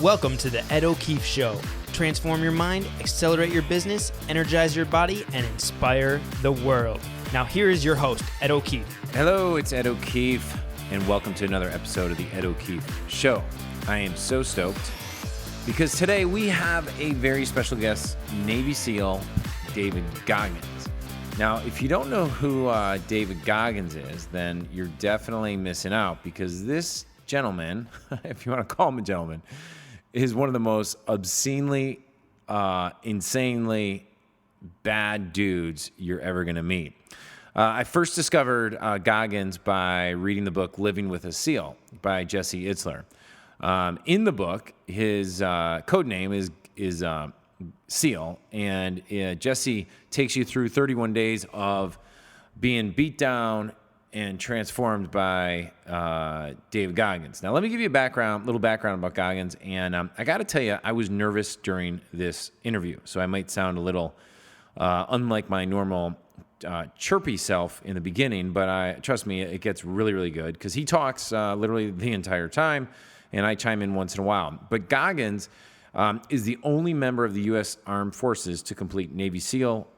Welcome to the Ed O'Keefe Show. Transform your mind, accelerate your business, energize your body, and inspire the world. Now here is your host, Ed O'Keefe. Hello, it's Ed O'Keefe, and welcome to another episode of the Ed O'Keefe Show. I am so stoked because today we have a very special guest, Navy SEAL David Goggins. Now, if you don't know who David Goggins is, then you're definitely missing out because this gentleman, if you want to call him a gentleman, is one of the most obscenely, insanely bad dudes you're ever going to meet. I first discovered Goggins by reading the book Living with a SEAL by Jesse Itzler. In the book, his code name is SEAL, and Jesse takes you through 31 days of being beat down and transformed by David Goggins. Now, let me give you a little background about Goggins. And I got to tell you, I was nervous during this interview, so I might sound a little unlike my normal chirpy self in the beginning. But trust me, it gets really, really good because he talks literally the entire time, and I chime in once in a while. But Goggins is the only member of the U.S. Armed Forces to complete Navy SEAL,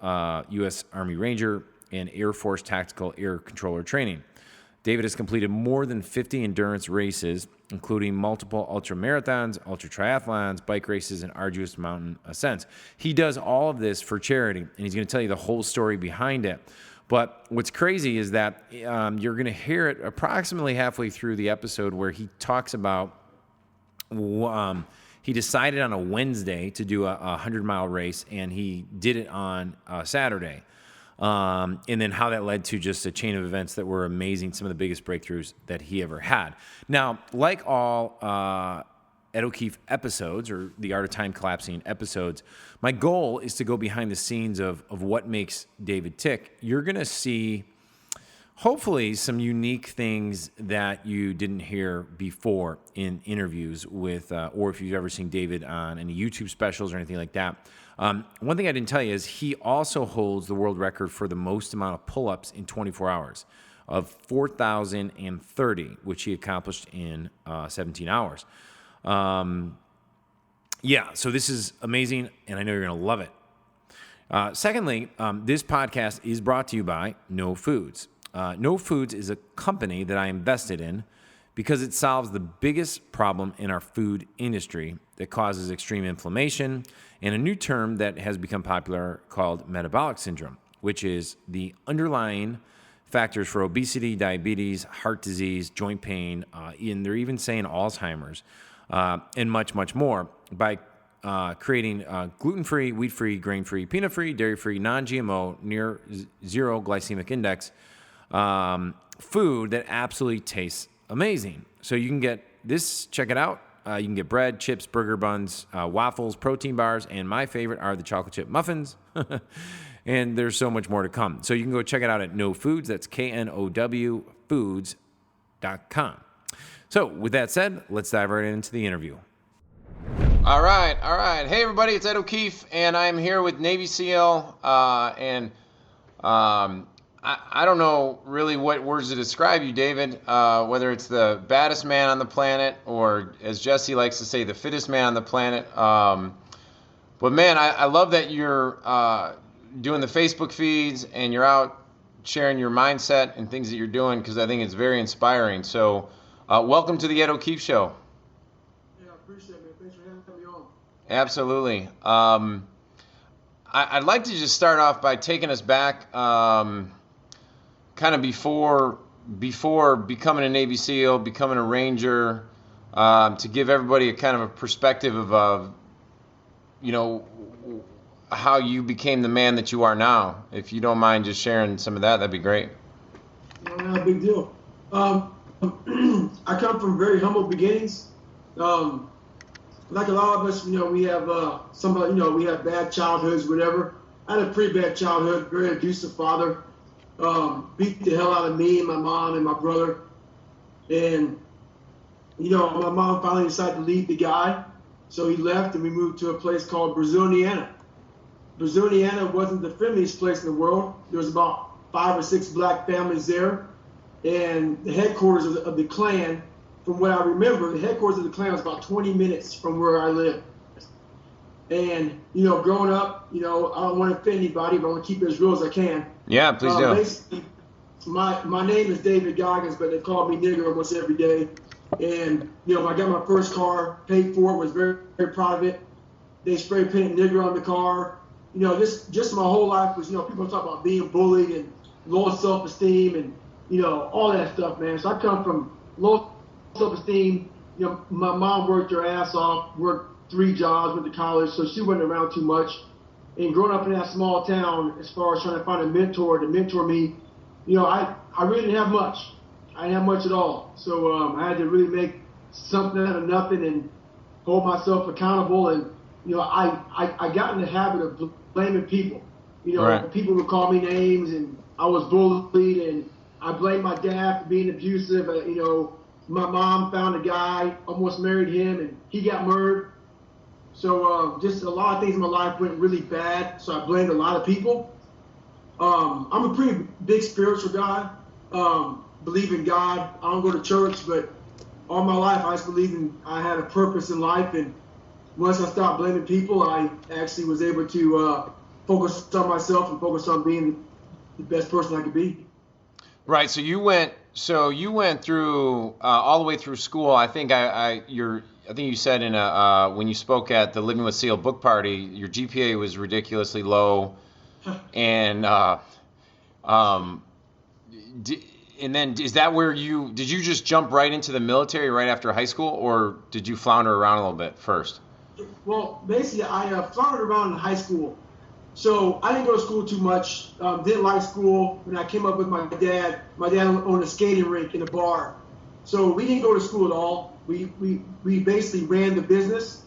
U.S. Army Ranger, and Air Force Tactical Air Controller training. David has completed more than 50 endurance races, including multiple ultra-marathons, ultra-triathlons, bike races, and arduous mountain ascents. He does all of this for charity, and he's going to tell you the whole story behind it. But what's crazy is that you're going to hear it approximately halfway through the episode where he talks about he decided on a Wednesday to do a 100-mile race, and he did it on Saturday. And then how that led to just a chain of events that were amazing, some of the biggest breakthroughs that he ever had. Now, like all Ed O'Keefe episodes, or the Art of Time Collapsing episodes, my goal is to go behind the scenes of what makes David tick. You're going to see, hopefully, some unique things that you didn't hear before in interviews with, or if you've ever seen David on any YouTube specials or anything like that. One thing I didn't tell you is he also holds the world record for the most amount of pull-ups in 24 hours of 4,030, which he accomplished in 17 hours. So this is amazing, and I know you're going to love it. Secondly, this podcast is brought to you by No Foods. No Foods is a company that I invested in because it solves the biggest problem in our food industry that causes extreme inflammation and a new term that has become popular called metabolic syndrome, which is the underlying factors for obesity, diabetes, heart disease, joint pain, and they're even saying Alzheimer's, and much, much more by creating gluten-free, wheat-free, grain-free, peanut-free, dairy-free, non-GMO, near zero glycemic index food that absolutely tastes amazing. So you can get this, check it out. You can get bread, chips, burger buns, waffles, protein bars, and my favorite are the chocolate chip muffins. And there's so much more to come. So you can go check it out at No Foods. That's KNOW foods.com. So with that said, let's dive right into the interview. All right. Hey, everybody, it's Ed O'Keefe, and I'm here with Navy SEAL, I don't know really what words to describe you, David, whether it's the baddest man on the planet or, as Jesse likes to say, the fittest man on the planet. But, man, I love that you're doing the Facebook feeds and you're out sharing your mindset and things that you're doing because I think it's very inspiring. So welcome to the Ed O'Keefe Show. Yeah, I appreciate it, man. Thanks for having me on. Absolutely. I'd like to just start off by taking us back kind of before becoming a Navy SEAL, becoming a Ranger, to give everybody a kind of a perspective of how you became the man that you are now. If you don't mind just sharing some of that, that'd be great. Not a big deal. I come from very humble beginnings. Like a lot of us, we have we have bad childhoods, whatever. I had a pretty bad childhood, very abusive father. Beat the hell out of me and my mom and my brother. And, my mom finally decided to leave the guy. So he left and we moved to a place called Brazil, Indiana. Brazil, Indiana wasn't the friendliest place in the world. There was about 5 or 6 black families there. And the headquarters of the Klan from what I remember, the headquarters of the Klan was about 20 minutes from where I live. And, growing up, I don't want to offend anybody, but I want to keep it as real as I can. Yeah, please do. Basically, my name is David Goggins, but they call me nigger almost every day. And, I got my first car, paid for it, was very, very proud of it. They spray painted nigger on the car. Just my whole life was, people talk about being bullied and low self-esteem and, all that stuff, man. So I come from low self-esteem. My mom worked her ass off, worked 3 jobs, went to college, so she wasn't around too much. And growing up in that small town, as far as trying to find a mentor to mentor me, I really didn't have much. I didn't have much at all. So I had to really make something out of nothing and hold myself accountable. And, I got in the habit of blaming people. Right. People would call me names, and I was bullied, and I blamed my dad for being abusive. My mom found a guy, almost married him, and he got murdered. So just a lot of things in my life went really bad, so I blamed a lot of people. I'm a pretty big spiritual guy, believe in God. I don't go to church, but all my life I just believed I had a purpose in life, and once I stopped blaming people, I actually was able to focus on myself and focus on being the best person I could be. Right. So you went through all the way through school. I think I think you said in when you spoke at the Living with SEAL book party, your GPA was ridiculously low, and and then is that where did you just jump right into the military right after high school, or did you flounder around a little bit first? Well, basically, I floundered around in high school. So I didn't go to school too much, didn't like school. When I came up with my dad owned a skating rink in a bar. So we didn't go to school at all. We basically ran the business.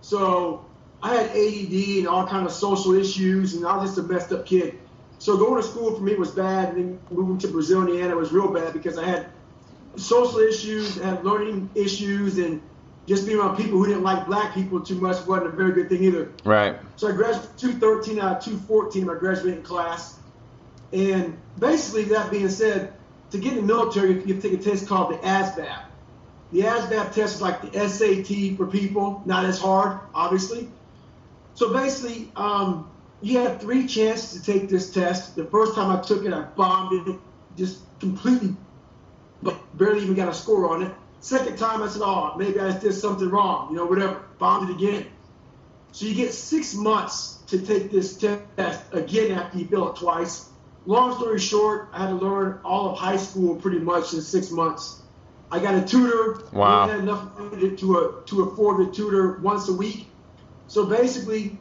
So I had ADD and all kind of social issues, and I was just a messed up kid. So going to school for me was bad, and then moving to Brazil, Indiana was real bad because I had social issues, I had learning issues, and just being around people who didn't like black people too much wasn't a very good thing either. Right. So I graduated 213 out of 214, my graduating class. And basically, that being said, to get in the military, you take a test called the ASVAB. The ASVAB test is like the SAT for people, not as hard, obviously. So basically, you have 3 chances to take this test. The first time I took it, I bombed it, just completely, barely even got a score on it. Second time, I said, maybe I did something wrong, whatever, bombed it again. So you get 6 months to take this test again after you fail it twice. Long story short, I had to learn all of high school pretty much in 6 months. I got a tutor. Wow. I had enough money to afford a tutor once a week. So basically,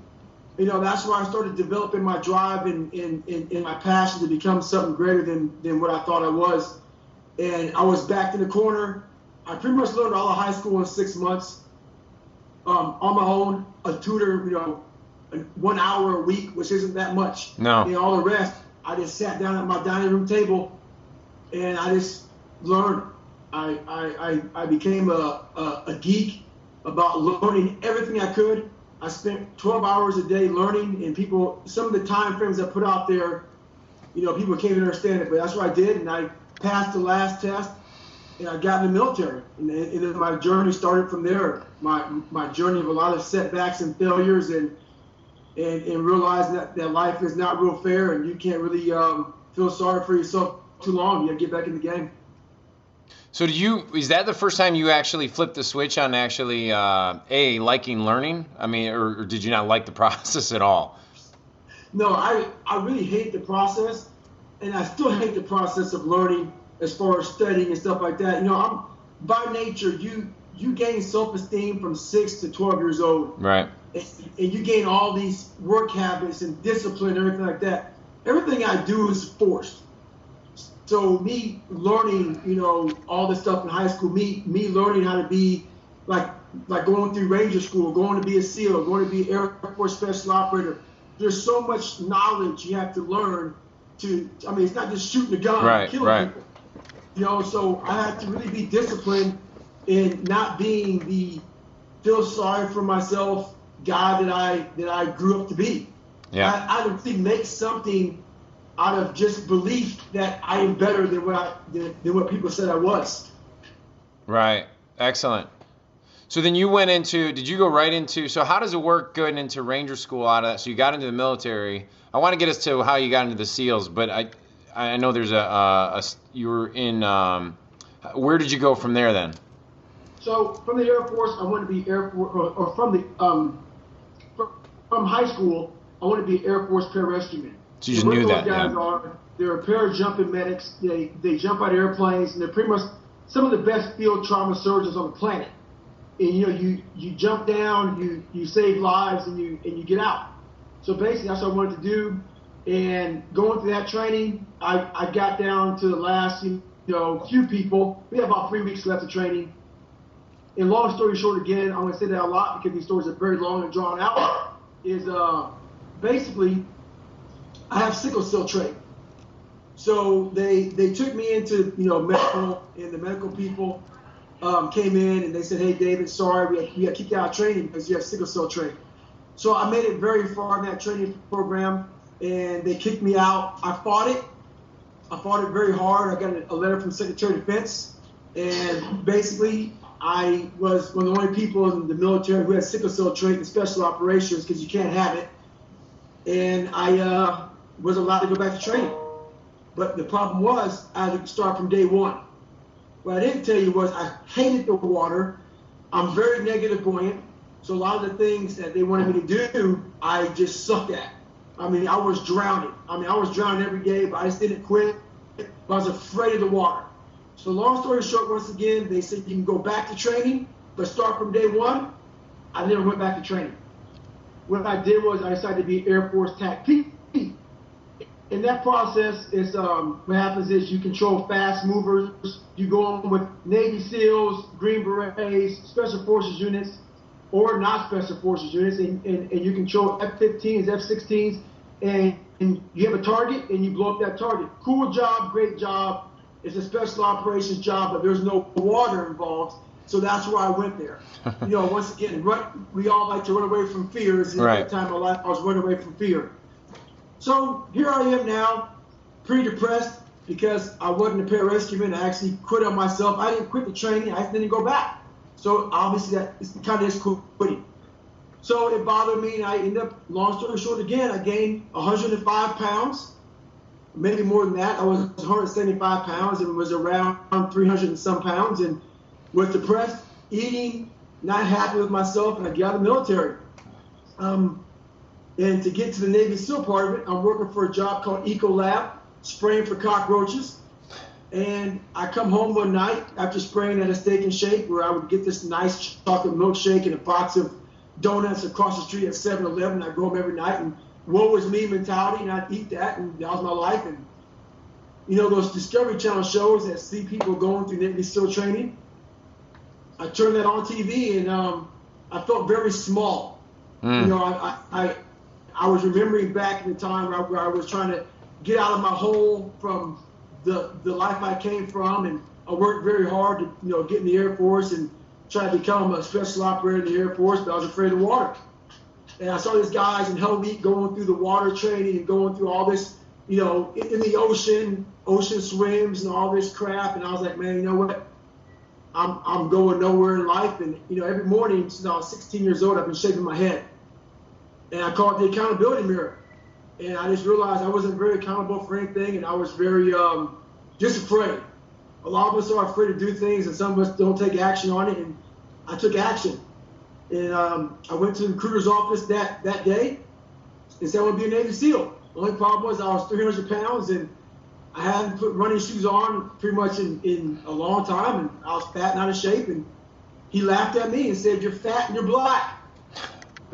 that's where I started developing my drive and my passion to become something greater than what I thought I was. And I was backed in the corner. I pretty much learned all of high school in 6 months on my own. A tutor, 1 hour a week, which isn't that much. No. And all the rest, I just sat down at my dining room table and I just learned. I became a geek about learning everything I could. I spent 12 hours a day learning, and some of the time frames I put out there, people can't even understand it, but that's what I did, and I passed the last test. And I got in the military, and then my journey started from there. My journey of a lot of setbacks and failures, and realizing that life is not real fair, and you can't really feel sorry for yourself too long. You got to get back in the game. So is that the first time you actually flipped the switch on actually liking learning? I mean, or did you not like the process at all? No, I really hate the process, and I still hate the process of learning. As far as studying and stuff like that, I'm by nature, you gain self-esteem from 6 to 12 years old. Right. And you gain all these work habits and discipline and everything like that. Everything I do is forced. So me learning, all this stuff in high school, me learning how to be like going through Ranger School, going to be a SEAL, going to be Air Force Special Operator. There's so much knowledge you have to learn it's not just shooting a gun and killing people. So I had to really be disciplined in not being the feel sorry for myself guy that I grew up to be. Yeah. I had to make something out of just belief that I am better than what people said I was. Right. Excellent. So then you went into, did you go right into, so how does it work going into Ranger School out of that? So you got into the military. I want to get us to how you got into the SEALs, but I know there's you were in, where did you go from there then? So from the Air Force, I wanted to be Air Force, or from high school, I wanted to be Air Force pararescueman. So you just knew that, guys yeah. are, they're parajumping medics. They jump out of airplanes, and they're pretty much some of the best field trauma surgeons on the planet. And you jump down, you save lives, and you get out. So basically, that's what I wanted to do. And going through that training, I got down to the last few people. We have about 3 weeks left of training. And long story short, again, I'm going to say that a lot because these stories are very long and drawn out. Is basically I have sickle cell trait. So they took me into medical, and the medical people came in and they said, "Hey, David, sorry, we got kicked out of training because you have sickle cell trait." So I made it very far in that training program, and they kicked me out. I fought it very hard. I got a letter from Secretary of Defense, and basically I was one of the only people in the military who had sickle cell trait in special operations because you can't have it. And I was allowed to go back to training. But the problem was I had to start from day one. What I didn't tell you was I hated the water. I'm very negative buoyant. So a lot of the things that they wanted me to do, I just sucked at. I mean, I was drowning. I was drowning every day, but I just didn't quit. I was afraid of the water. So long story short, once again, they said you can go back to training, but start from day one. I never went back to training. What I did was I decided to be Air Force TAC-P. In that process, is what happens is you control fast movers. You go on with Navy SEALs, Green Berets, Special Forces units, or not Special Forces units, and you control F-15s, F-16s, and you have a target and you blow up that target. Cool job, great job. It's a special operations job, but there's no water involved, so that's where I went there. Once again, we all like to run away from fears. And right. At that time of my life, I was running away from fear. So here I am now, pretty depressed because I wasn't a pararescueman. I actually quit on myself. I didn't quit the training. I didn't go back. So obviously that is kind of just quitting. So it bothered me, and I ended up, long story short, again, I gained 105 pounds. Maybe more than that. I was 175 pounds and was around 300 and some pounds, and was depressed, eating, not happy with myself, and I got out of the military. And to get to the Navy SEAL part of it, I'm working for a job called Eco Lab, spraying for cockroaches. And I come home one night after spraying at a Steak and Shake, where I would get this nice chocolate milkshake and a box of donuts across the street at 7-Eleven. I'd go home every night, and woe is me mentality, and I'd eat that, and that was my life. And those Discovery Channel shows that see people going through Navy SEAL training, I turned that on TV, and I felt very small. I was remembering back in the time where I was trying to get out of my hole from the life I came from, and I worked very hard to get in the Air Force and try to become a special operator in the Air Force, but I was afraid of water. And I saw these guys in Hell Week going through the water training and going through all this, in the ocean swims and all this crap. And I was like, man, you know what? I'm going nowhere in life. And, every morning since I was 16 years old, I've been shaking my head. And I call it the accountability mirror. And I just realized I wasn't very accountable for anything, and I was very just afraid. A lot of us are afraid to do things, and some of us don't take action on it, and I took action. And I went to the recruiter's office that day and said I want to be a Navy SEAL. The only problem was I was 300 pounds, and I hadn't put running shoes on pretty much in a long time, and I was fat and out of shape. And he laughed at me and said, "You're fat and you're black."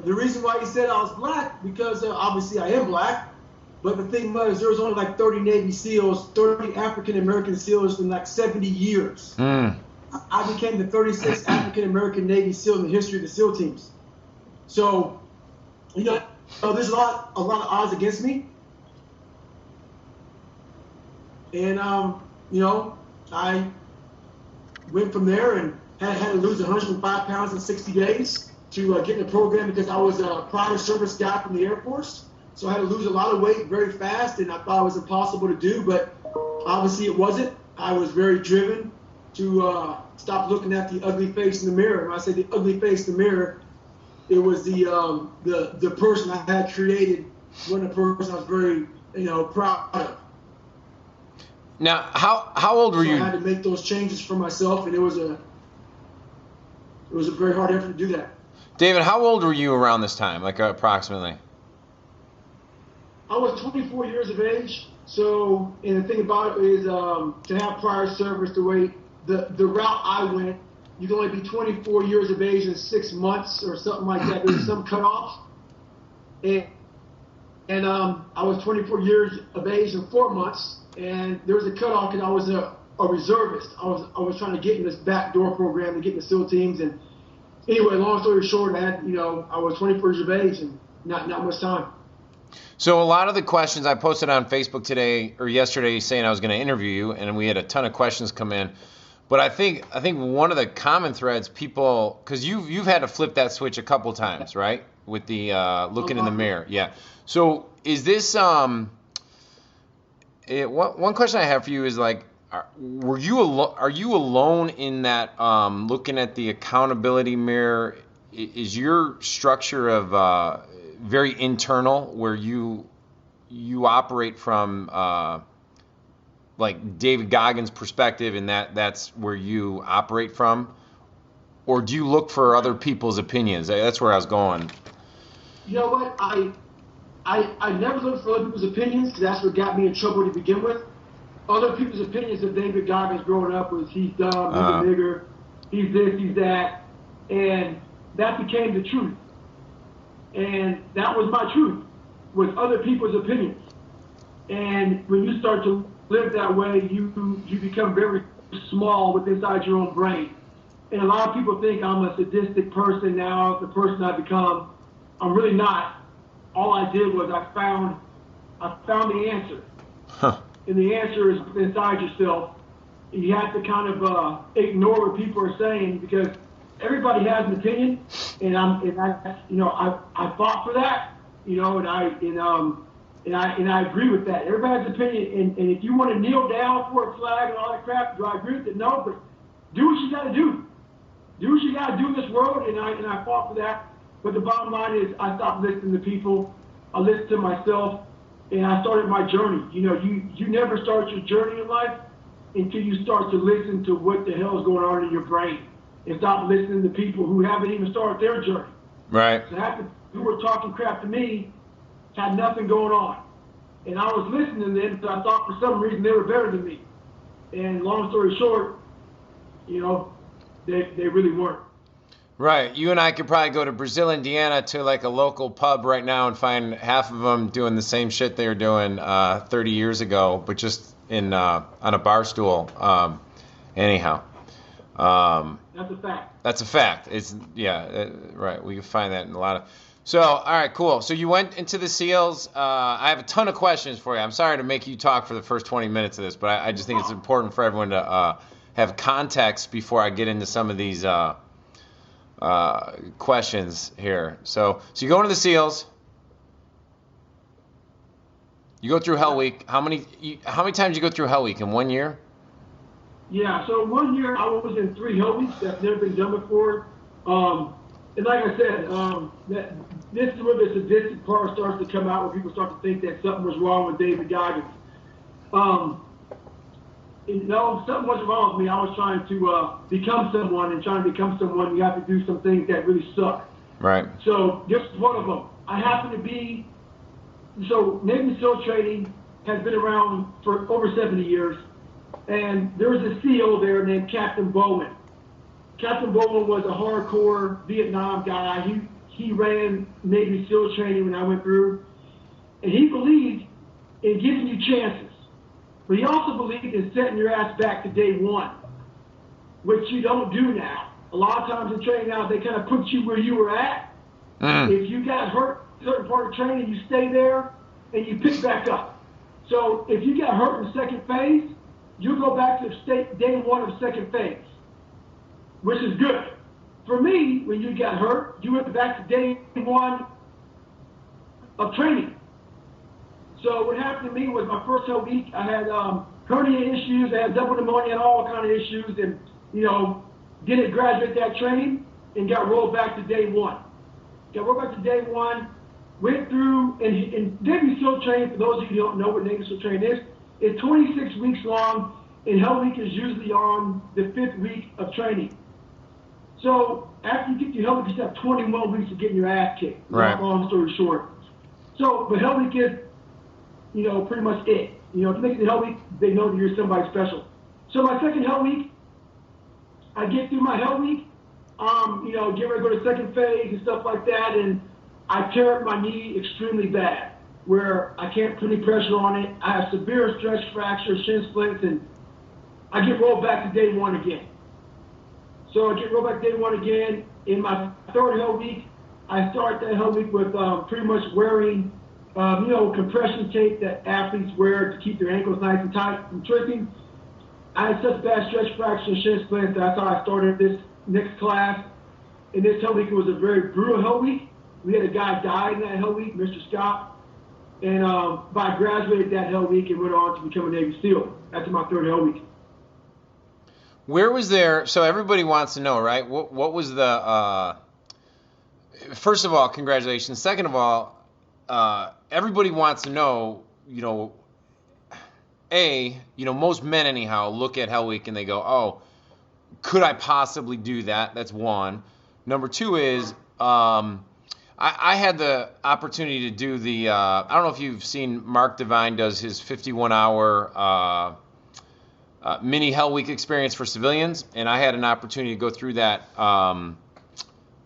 The reason why he said I was black, because obviously I am black, but the thing was there was only like 30 Navy SEALs, 30 African-American SEALs in like 70 years. I became the 36th African-American Navy SEAL in the history of the SEAL teams. So, there's a lot of odds against me. And, I went from there and had to lose 105 pounds in 60 days. To get in the program because I was a prior service guy from the Air Force. So I had to lose a lot of weight very fast, and I thought it was impossible to do, but obviously it wasn't. I was very driven to stopped looking at the ugly face in the mirror. When I say the ugly face in the mirror, it was the person I had created, one of the person I was very, proud of. Now, how old were you? I had to make those changes for myself, and it was a very hard effort to do that. David, how old were you around this time, like approximately? I was 24 years of age. So, and the thing about it is, to have prior service, the route I went, you can only be 24 years of age in 6 months or something like that. There's some cutoffs. And I was 24 years of age in 4 months, and there was a cutoff because I was a reservist. I was trying to get in this backdoor program to get in the SEAL teams. And anyway, long story short, I was 24 years of age and not much time. So a lot of the questions I posted on Facebook today or yesterday saying I was going to interview you, and we had a ton of questions come in. But I think one of the common threads, people, because you've had to flip that switch a couple times, right? With the looking in the mirror, yeah. So is this one question I have for you is like, are you alone in that looking at the accountability mirror? Is your structure of very internal, where you operate from like David Goggins' perspective, and that's where you operate from, or do you look for other people's opinions? That's where I was going. You know what? I never looked for other people's opinions, because that's what got me in trouble to begin with. Other people's opinions of David Goggins growing up was he's dumb, he's a nigger, he's this, he's that, and that became the truth. And that was my truth, was other people's opinions. And when you start to live that way, you become very small within inside your own brain. And a lot of people think I'm a sadistic person now, the person I've become. I'm really not. All I did was I found the answer. Huh. And the answer is inside yourself. You have to kind of ignore what people are saying, because everybody has an opinion, and I fought for that, and I agree with that. Everybody has an opinion, and if you want to kneel down for a flag and all that crap, do I agree with it? No, but do what you got to do. Do what you got to do in this world, and I fought for that. But the bottom line is, I stopped listening to people. I listened to myself, and I started my journey. You never start your journey in life until you start to listen to what the hell is going on in your brain, and stop listening to people who haven't even started their journey. Right. So half the people who were talking crap to me had nothing going on. And I was listening to them because I thought for some reason they were better than me. And long story short, they really weren't. Right. You and I could probably go to Brazil, Indiana, to like a local pub right now and find half of them doing the same shit they were doing 30 years ago, but just on a bar stool. Anyhow. That's a fact. That's a fact. Right. We can find that in a lot of. So, all right, cool. So you went into the SEALs. I have a ton of questions for you. I'm sorry to make you talk for the first 20 minutes of this, but I just think it's important for everyone to have context before I get into some of these questions here. So you go into the SEALs. You go through Hell Week. How many times did you go through Hell Week in 1 year? Yeah, so 1 year I was in 3 Hell Weeks. That's never been done before. And like I said, this is where the sadistic part starts to come out, where people start to think that something was wrong with David Goggins. Something wasn't wrong with me. I was trying to become someone, and trying to become someone, you have to do some things that really suck. Right. So this is one of them. I happen to be, Navy SEAL training has been around for over 70 years. And there was a SEAL there named Captain Bowman. Captain Bowman was a hardcore Vietnam guy. He ran Navy SEAL training when I went through. And he believed in giving you chances. But he also believed in setting your ass back to day one, which you don't do now. A lot of times in training now, they kind of put you where you were at. If you got hurt in a certain part of training, you stay there and you pick back up. So if you got hurt in the second phase, you go back to day one of second phase, which is good. For me, when you got hurt, you went back to day one of training. So what happened to me was my first whole week, I had hernia issues, I had double pneumonia, and all kind of issues, and didn't graduate that training and got rolled back to day one. Got rolled back to day one, went through, and Navy SEAL training, for those of you who don't know what Navy SEAL training is 26 weeks long, and Hell Week is usually on the 5th week of training. So after you get to Hell Week, you still have 21 weeks of getting your ass kicked. Right. Long story short. So, but Hell Week is, pretty much it. If you make it to Hell Week, they know that you're somebody special. So my second Hell Week, I get through my Hell Week, get ready to go to second phase and stuff like that, and I tear up my knee extremely bad, where I can't put any pressure on it. I have severe stress fractures, shin splints, and I get rolled back to day one again. So I get rolled back to day one again. In my third Hell Week, I start that Hell Week with pretty much wearing, compression tape that athletes wear to keep their ankles nice and tight from twisting. I had such bad stretch fractures and shin splints that that's how I started this next class. And this Hell Week was a very brutal Hell Week. We had a guy die in that Hell Week, Mr. Scott. And but I graduated that Hell Week and went on to become a Navy SEAL after my third Hell Week. Where was there? So everybody wants to know, right? What was the? First of all, congratulations. Second of all, everybody wants to know. Most men anyhow look at Hell Week and they go, "Oh, could I possibly do that?" That's one. Number two is, I had the opportunity to do the. I don't know if you've seen Mark Devine does his 51-hour. Mini Hell Week experience for civilians, and I had an opportunity to go through that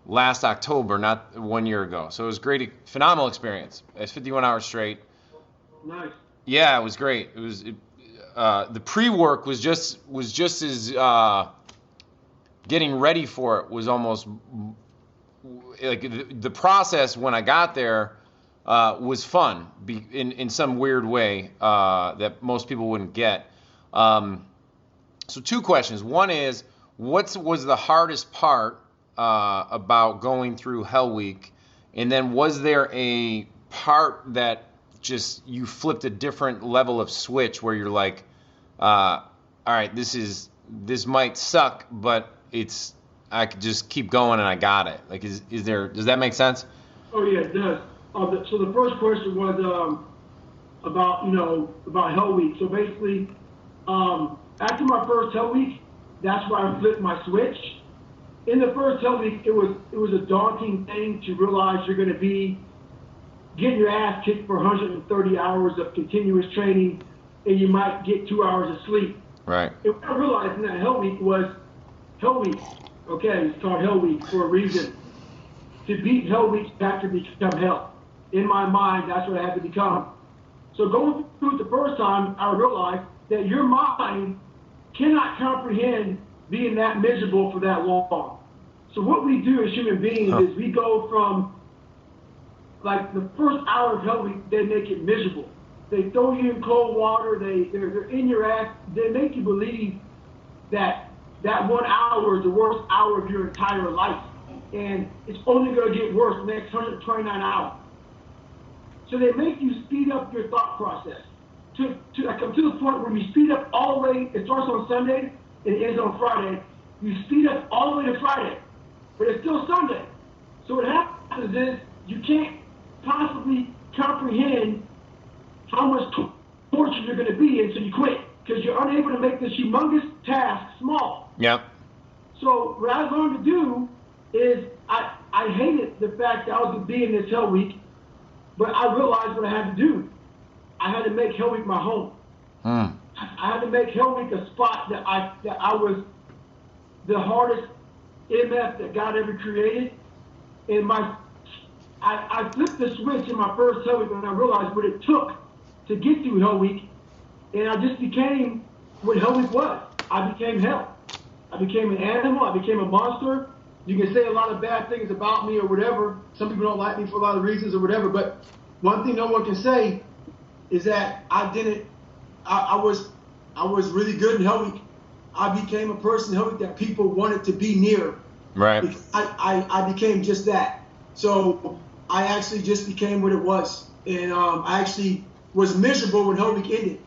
last October, not 1 year ago. So it was great, phenomenal experience. It's 51 hours straight. Nice. Yeah, it was great. It was the pre-work was just as getting ready for it was almost like the process when I got there was fun in some weird way that most people wouldn't get. So two questions. One is, what was the hardest part about going through Hell Week? And then was there a part that just you flipped a different level of switch where you're like, all right, this might suck, but I could just keep going and I got it. Like, does that make sense? Oh yeah, it does. So the first question was about Hell Week. So basically, after my first Hell Week, that's where I flipped my switch. In the first Hell Week, it was a daunting thing to realize you're going to be getting your ass kicked for 130 hours of continuous training, and you might get 2 hours of sleep. Right. And what I realized in that Hell Week was Hell Week. Okay, it's called Hell Week for a reason. To beat Hell Week, you have to become Hell. In my mind, that's what I had to become. So going through it the first time, I realized that your mind cannot comprehend being that miserable for that long. So what we do as human beings is we go from, like, the first hour of Hell Week, they make it miserable. They throw you in cold water, they're in your ass, they make you believe that 1 hour is the worst hour of your entire life. And it's only going to get worse the next 129 hours. So they make you speed up your thought process. To the point where you speed up all the way, it starts on Sunday and it ends on Friday. You speed up all the way to Friday, but it's still Sunday. So what happens is you can't possibly comprehend how much torture you're going to be in, so you quit because you're unable to make this humongous task small. Yep. So what I learned to do is I hated the fact that I was going to be in this Hell Week, but I realized what I had to do. I had to make Hell Week my home. I had to make Hell Week a spot that I was the hardest MF that God ever created. And I flipped the switch in my first Hell Week when I realized what it took to get through Hell Week, and I just became what Hell Week was. I became hell. I became an animal. I became a monster. You can say a lot of bad things about me or whatever. Some people don't like me for a lot of reasons or whatever, but one thing no one can say is that I was really good in Hell Week. I became a person in Hell Week that people wanted to be near. Right. I became just that. So I actually just became what it was. And I actually was miserable when Hell Week ended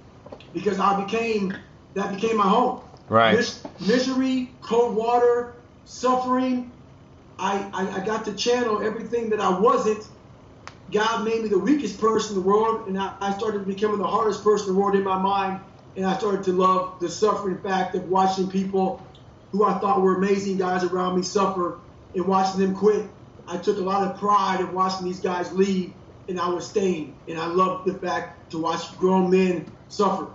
because that became my home. Right. Misery, cold water, suffering, I got to channel everything that I wasn't. God made me the weakest person in the world, and I started becoming the hardest person in the world in my mind, and I started to love the suffering fact of watching people who I thought were amazing guys around me suffer and watching them quit. I took a lot of pride in watching these guys leave, and I was staying, and I loved the fact to watch grown men suffer.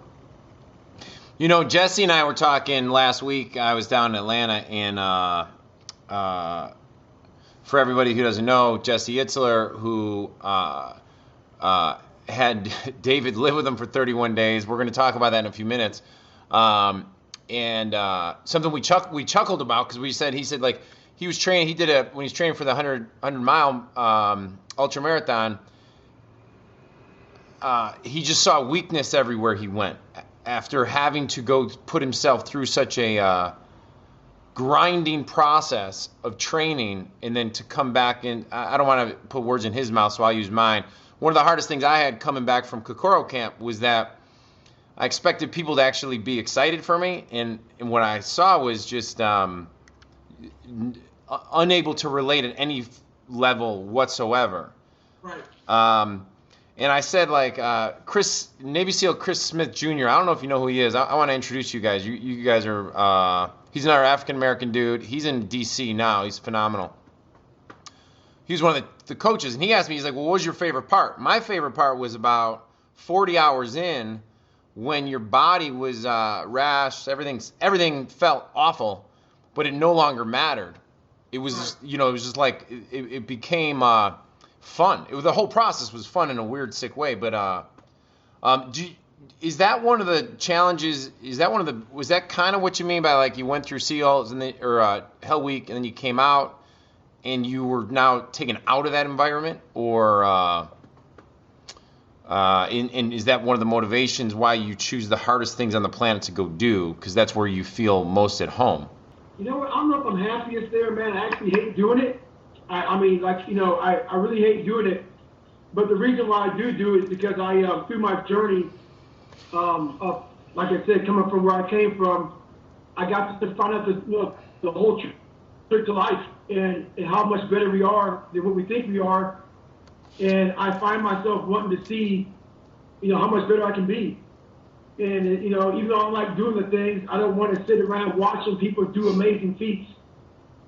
You know, Jesse and I were talking last week. I was down in Atlanta, and for everybody who doesn't know, Jesse Itzler, who had David live with him for 31 days. We're going to talk about that in a few minutes. And something we chuckled about, because he said like he was training. When he's training for the 100 mile ultra marathon. He just saw weakness everywhere he went after having to go put himself through such a grinding process of training, and then to come back in. I don't want to put words in his mouth, so I'll use mine. One of the hardest things I had coming back from Kokoro camp was that I expected people to actually be excited for me, and what I saw was just unable to relate at any level whatsoever. Right. And I said, like, Navy SEAL Chris Smith Jr., I don't know if you know who he is. I want to introduce you guys. You guys are, he's another African-American dude. He's in D.C. now. He's phenomenal. He was one of the coaches, and he asked me, he's like, well, what was your favorite part? My favorite part was about 40 hours in, when your body was rash, everything felt awful, but it no longer mattered. It was, it was just like, it became fun. The whole process was fun in a weird, sick way. But is that one of the challenges? Was that kind of what you mean by, like, you went through SEALs or Hell Week, and then you came out and you were now taken out of that environment, or and is that one of the motivations why you choose the hardest things on the planet to go do, because that's where you feel most at home? You know what? I don't know if I'm happiest there, man. I actually hate doing it. I mean, like, I really hate doing it. But the reason why I do it is because I, through my journey of, like I said, coming from where I came from, I got to find out the whole trick to life and how much better we are than what we think we are. And I find myself wanting to see, how much better I can be. And, even though I like doing the things, I don't want to sit around watching people do amazing feats,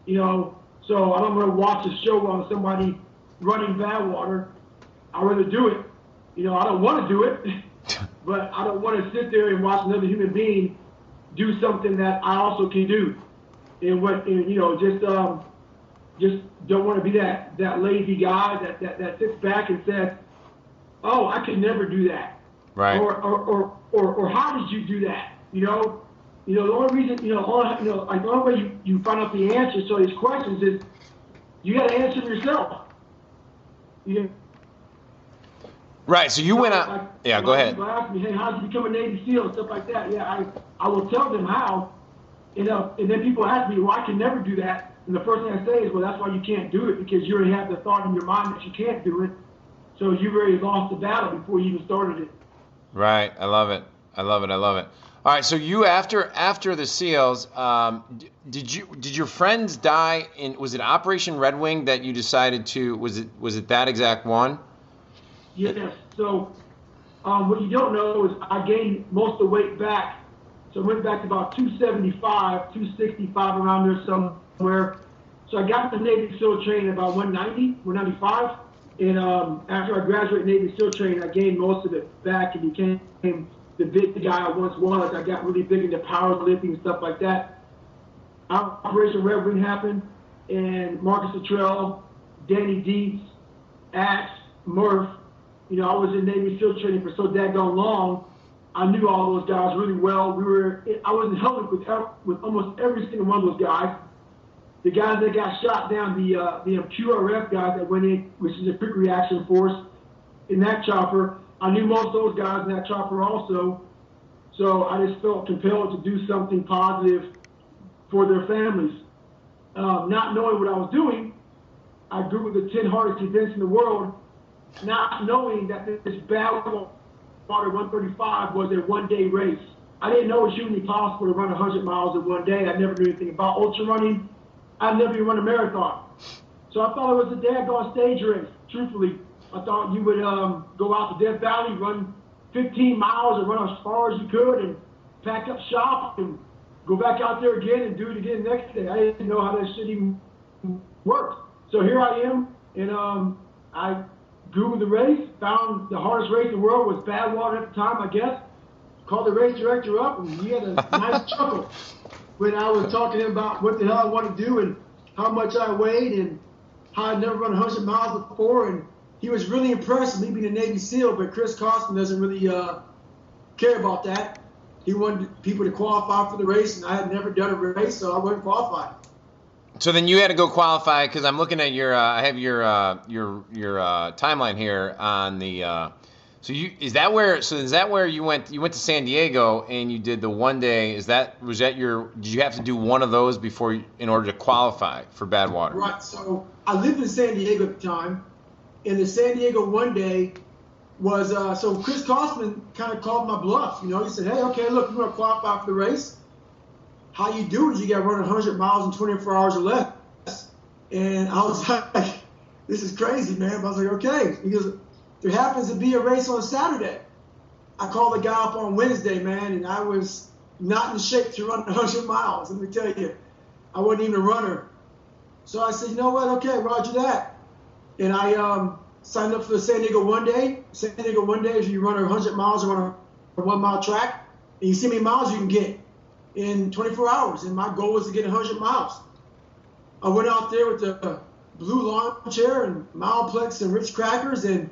So I don't want to watch a show on somebody running Badwater. I'd rather do it. I don't want to do it, but I don't want to sit there and watch another human being do something that I also can do. Just don't want to be that lazy guy that sits back and says, "Oh, I could never do that." Right. Or how did you do that? The only reason, the only way you find out the answers to these questions is you got to answer them yourself. Right. So you went out. Yeah. Go ahead. People ask me, "Hey, how did you become a Navy SEAL?" and stuff like that. Yeah, I will tell them how. And then people ask me, "Well, I can never do that." And the first thing I say is, "Well, that's why you can't do it, because you already have the thought in your mind that you can't do it. So you've already lost the battle before you even started it." Right. I love it. All right. So you after the SEALs, did your friends die in? Was it Operation Red Wing that you decided to? Was it that exact one? Yes. So what you don't know is I gained most of the weight back. So I went back to about 275, 265, around there somewhere. So I got the Navy SEAL training about 190, 195. And after I graduated Navy SEAL training, I gained most of it back and became the big guy I once was. I got really big into powerlifting and stuff like that. Operation Red Wing happened, and Marcus Luttrell, Danny Dietz, Axe, Murph. I was in Navy SEAL training for so daggone long. I knew all those guys really well. I was in hell with almost every single one of those guys. The guys that got shot down, the QRF guys that went in, which is a quick reaction force, in that chopper, I knew most of those guys in that chopper also. So I just felt compelled to do something positive for their families. Not knowing what I was doing, I Googled the 10 hardest events in the world, not knowing that this Badwater 135 was a one-day race. I didn't know it was humanly possible to run 100 miles in one day. I never knew anything about ultra running. I'd never even run a marathon. So I thought it was a daggone stage race. Truthfully, I thought you would go out to Death Valley, run 15 miles, or run as far as you could, and pack up shop and go back out there again and do it again next day. I didn't know how that shit even worked. So here I am, and I Googled the race, found the hardest race in the world was Badwater at the time, I guess. Called the race director up, and he had a nice chuckle when I was talking to him about what the hell I wanted to do and how much I weighed and how I'd never run 100 miles before. And he was really impressed with me being a Navy SEAL, but Chris Costman doesn't really care about that. He wanted people to qualify for the race, and I had never done a race, so I wasn't qualified. So then you had to go qualify, because I'm looking at your I have your timeline here on the is that where you went to San Diego and you did the 1 day? Did you have to do one of those in order to qualify for Badwater? Right. So I lived in San Diego at the time, and the San Diego 1 day was so Chris Costman kind of called my bluff. He said, "Hey, okay, look, you want to qualify for the race? How you do is you got to run 100 miles in 24 hours or less." And I was like, "This is crazy, man." But I was like, "Okay." He goes, "There happens to be a race on Saturday." I called the guy up on Wednesday, man, and I was not in shape to run 100 miles. Let me tell you, I wasn't even a runner. So I said, "You know what? Okay, roger that." And I signed up for the San Diego 1 day. San Diego 1 day is you run 100 miles on a 1 mile track, and you see how many miles you can get in 24 hours. And my goal was to get 100 miles. I went out there with the blue lawn chair and Mileplex and Ritz crackers, and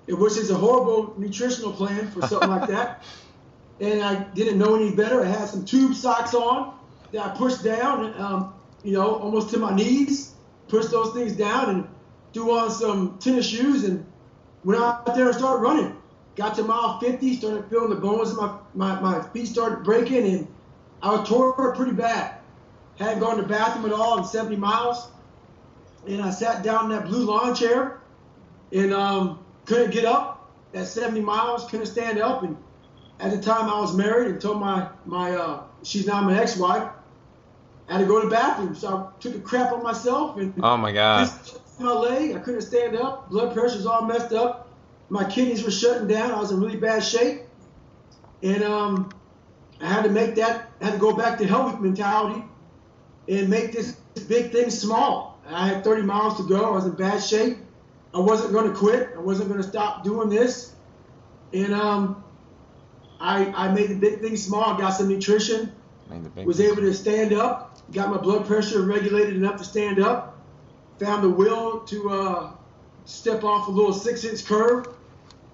which is a horrible nutritional plan for something like that. And I didn't know any better. I had some tube socks on that I pushed down, almost to my knees. Pushed those things down and threw on some tennis shoes and went out there and started running. Got to mile 50, started feeling the bones of my feet started breaking, and I was tore pretty bad. Hadn't gone to the bathroom at all in 70 miles. And I sat down in that blue lawn chair and couldn't get up at 70 miles, couldn't stand up. And at the time I was married and told my she's now my ex-wife, I had to go to the bathroom. So I took a crap on myself and oh my God. My leg, I couldn't stand up. Blood pressure's all messed up. My kidneys were shutting down. I was in really bad shape. And I had to go back to Hell Week mentality and make this big thing small. I had 30 miles to go. I was in bad shape. I wasn't going to quit. I wasn't going to stop doing this. And I made the big thing small. Got some nutrition. Was able to stand up. Got my blood pressure regulated enough to stand up. Found the will to step off a little 6-inch curve.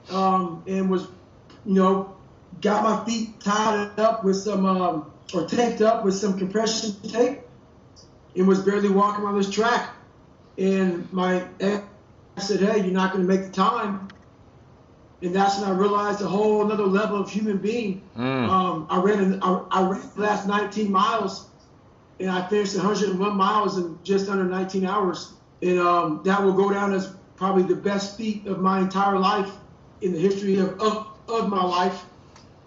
And was, got my feet tied up with some, or taped up with some compression tape, and was barely walking on this track. And my ex said, "Hey, you're not going to make the time." And that's when I realized a whole another level of human being. I ran the last 19 miles, and I finished 101 miles in just under 19 hours. And that will go down as probably the best feat of my entire life in the history of my life.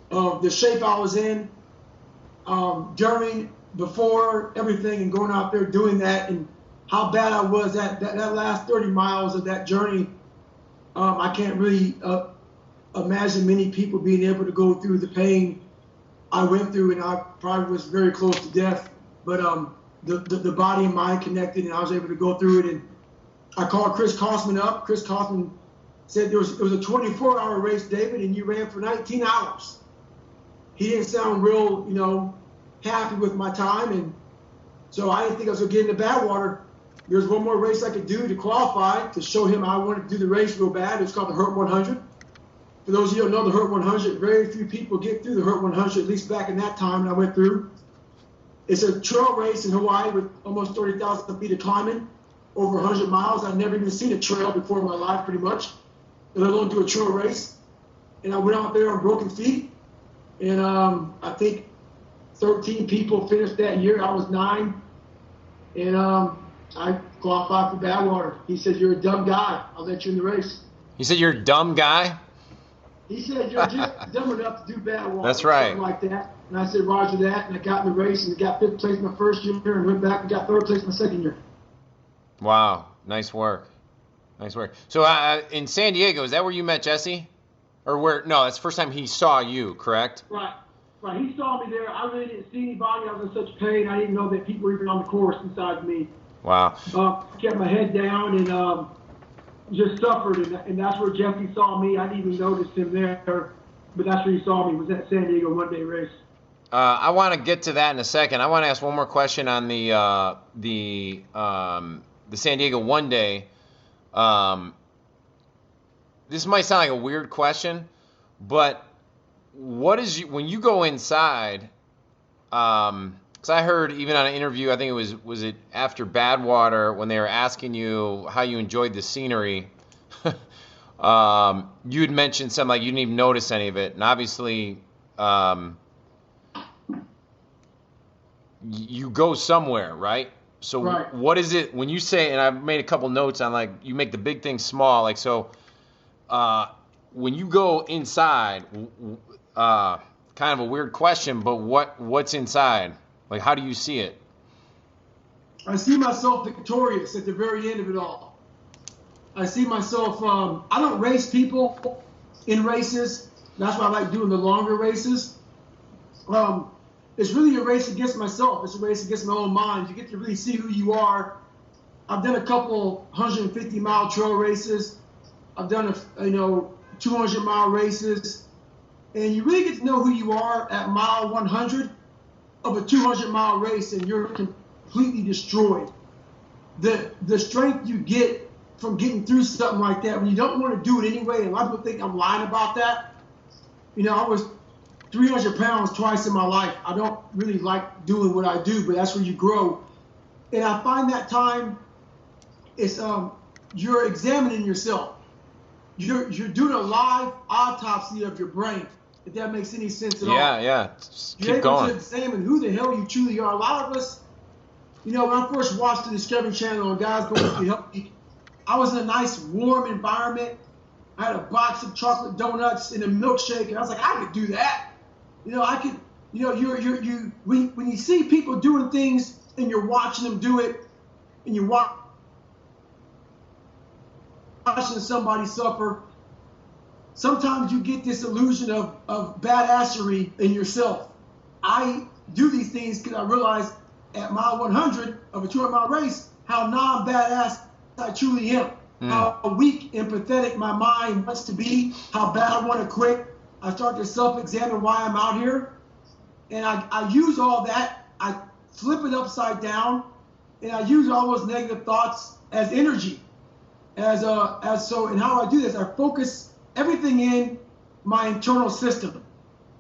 The shape I was in during, before, everything, and going out there doing that, and how bad I was that last 30 miles of that journey. I can't really imagine many people being able to go through the pain I went through, and I probably was very close to death. But the body and mind connected, and I was able to go through it. And I called Chris Costman up. Chris Costman said it was a 24-hour race, David, and you ran for 19 hours. He didn't sound real, happy with my time, and so I didn't think I was going to get into Badwater. There was one more race I could do to qualify, to show him I wanted to do the race real bad. It's called the Hurt 100. For those of you who don't know the Hurt 100, very few people get through the Hurt 100, at least back in that time that I went through. It's a trail race in Hawaii with almost 30,000 feet of climbing, over 100 miles. I'd never even seen a trail before in my life, pretty much, let alone do a trail race. And I went out there on broken feet, and I think 13 people finished that year. I was 9, and I qualified for Badwater. He said, "You're a dumb guy. I'll let you in the race." He said, "You're a dumb guy?" He said, "You're just dumb enough to do Badwater." That's right. Something like that. And I said, roger that. And I got in the race and got 5th place my first year and went back and got 3rd place my second year. Wow. Nice work. Nice work. So in San Diego, is that where you met Jesse? Or where? No, that's the first time he saw you, correct? Right. Right. He saw me there. I really didn't see anybody. I was in such pain. I didn't know that people were even on the course besides me. Wow. Kept my head down and just suffered. And that's where Jesse saw me. I didn't even notice him there. But that's where he saw me, was that San Diego one-day race. I want to get to that in a second. I want to ask one more question on the San Diego one day. This might sound like a weird question, but what is when you go inside? Because I heard even on an interview, I think it was it after Badwater when they were asking you how you enjoyed the scenery. You had mentioned something like you didn't even notice any of it, and obviously. You go somewhere, right? So right. What is it when you say, and I've made a couple notes on like, you make the big things small. Like, so when you go inside, kind of a weird question, but what's inside? Like, how do you see it? I see myself victorious at the very end of it all. I see myself, I don't race people in races. That's why I like doing the longer races. It's really a race against myself. It's a race against my own mind. You get to really see who you are. I've done a couple 150-mile trail races. I've done 200-mile races, and you really get to know who you are at mile 100 of a 200-mile race, and you're completely destroyed. The strength you get from getting through something like that when you don't want to do it anyway, and a lot of people think I'm lying about that. I was 300 pounds twice in my life. I don't really like doing what I do, but that's where you grow. And I find that time is you're examining yourself. You're doing a live autopsy of your brain, if that makes any sense at all. Yeah. You're Keep able going. to examine who the hell you truly are. A lot of us, when I first watched the Discovery Channel and guys going to help me, I was in a nice warm environment. I had a box of chocolate donuts and a milkshake, and I was like, I could do that. I could, when you see people doing things and you're watching them do it, and you're watching somebody suffer, sometimes you get this illusion of badassery in yourself. I do these things because I realize at mile 100 of a 200-mile race how non-badass I truly am, how weak and pathetic my mind wants to be, how bad I want to quit. I start to self-examine why I'm out here, and I use all that. I flip it upside down, and I use all those negative thoughts as energy. And how I do this, I focus everything in my internal system.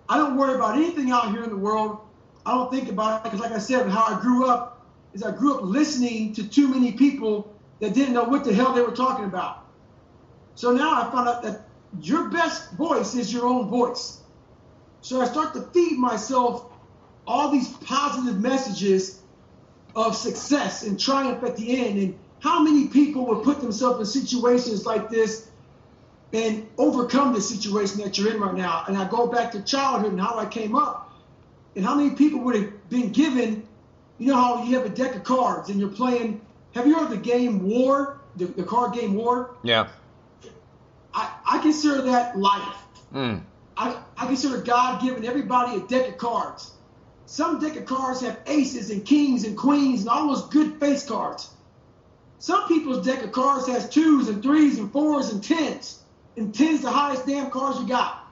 I don't worry about anything out here in the world. I don't think about it because, like I said, how I grew up is I grew up listening to too many people that didn't know what the hell they were talking about. So now I found out that your best voice is your own voice. So I start to feed myself all these positive messages of success and triumph at the end. And how many people would put themselves in situations like this and overcome the situation that you're in right now? And I go back to childhood and how I came up. And how many people would have been given, how you have a deck of cards and you're playing, have you heard of the game War, the card game War? Yeah. I consider that life. I consider God giving everybody a deck of cards. Some deck of cards have aces and kings and queens and all those good face cards. Some people's deck of cards has 2s and 3s and 4s and 10s. And 10's the highest damn cards you got.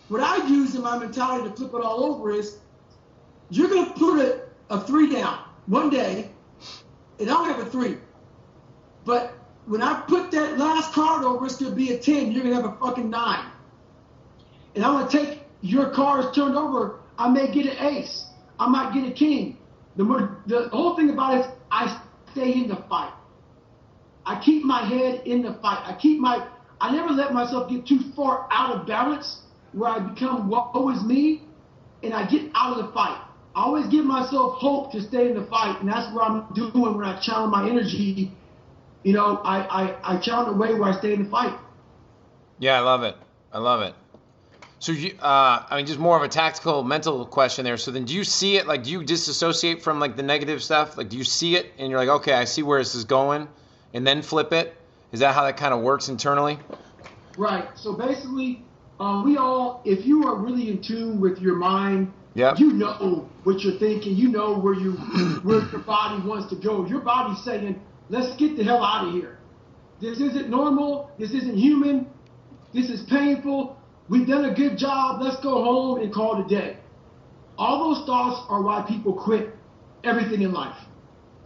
What I use in my mentality to flip it all over is, you're going to put a 3 down one day, and I don't have a 3. But when I put that last card over, it's going to be a 10. You're going to have a fucking 9. And I'm going to take your cards turned over. I may get an ace. I might get a king. The whole thing about it is I stay in the fight. I keep my head in the fight. I never let myself get too far out of balance where I become woe is me, and I get out of the fight. I always give myself hope to stay in the fight, and that's what I'm doing when I channel my energy. I channel the way where I stay in the fight. Yeah, I love it. So I mean, just more of a tactical, mental question there. So then, do you see it? Like, do you disassociate from like the negative stuff? Like, do you see it and you're like, okay, I see where this is going, and then flip it? Is that how that kind of works internally? Right. So basically, we all, if you are really in tune with your mind, Yep. you know what you're thinking. You know where your body wants to go. Your body's saying, let's get the hell out of here. This isn't normal. This isn't human. This is painful. We've done a good job. Let's go home and call it a day. All those thoughts are why people quit everything in life.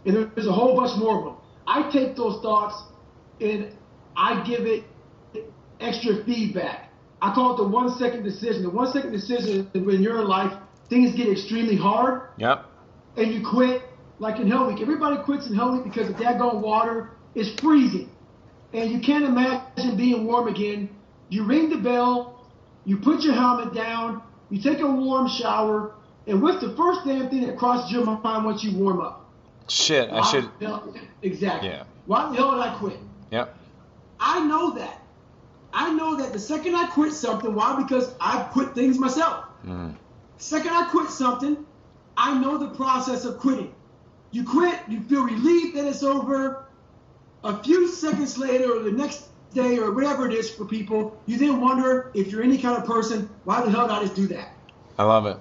And there's a whole bunch more of them. I take those thoughts and I give it extra feedback. I call it the 1 second decision. The 1 second decision is when you're in life, things get extremely hard. Yep. And you quit, like in Hell Week. Everybody quits in Hell Week because the daggone water is freezing. And you can't imagine being warm again. You ring the bell, you put your helmet down, you take a warm shower, and what's the first damn thing that crosses your mind once you warm up? Shit, I should. Exactly. Yeah. Why the hell did I quit? Yep. I know that. I know that the second I quit something, why? Because I quit things myself. The second I quit something, I know the process of quitting. You quit, you feel relieved that it's over. A few seconds later or the next day or whatever it is for people, you then wonder if you're any kind of person, why the hell did I just do that? I love it.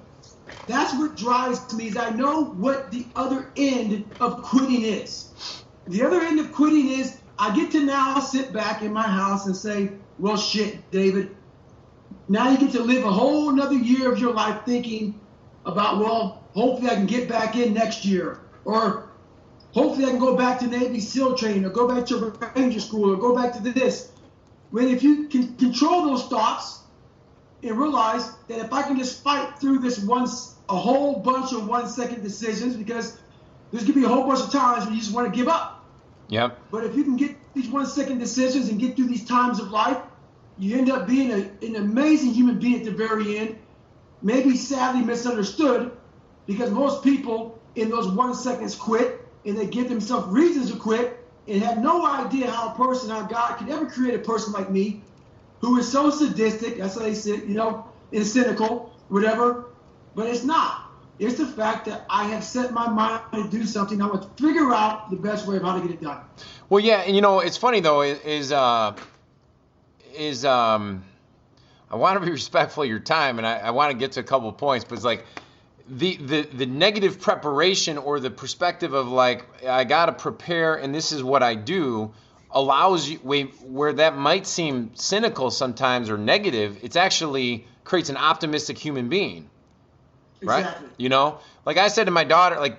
That's what drives me, is I know what the other end of quitting is. The other end of quitting is I get to now sit back in my house and say, well, shit, David. Now you get to live a whole another year of your life thinking about, well, hopefully I can get back in next year. Or hopefully I can go back to Navy SEAL training or go back to Ranger School or go back to this. When if you can control those thoughts and realize that if I can just fight through this a whole bunch of 1 second decisions, because there's going to be a whole bunch of times when you just want to give up. Yep. But if you can get these 1 second decisions and get through these times of life, you end up being an amazing human being at the very end, maybe sadly misunderstood, because most people in those 1 seconds quit, and they give themselves reasons to quit, and have no idea how God could ever create a person like me, who is so sadistic, that's how they say, and cynical, whatever, but it's not. It's the fact that I have set my mind to do something. I want to figure out the best way of how to get it done. Well, yeah, and it's funny though. I want to be respectful of your time, and I want to get to a couple of points, but it's like the negative preparation or the perspective of like I got to prepare, and this is what I do, allows you where that might seem cynical sometimes or negative. It's actually creates an optimistic human being. Right? Exactly. Like I said to my daughter,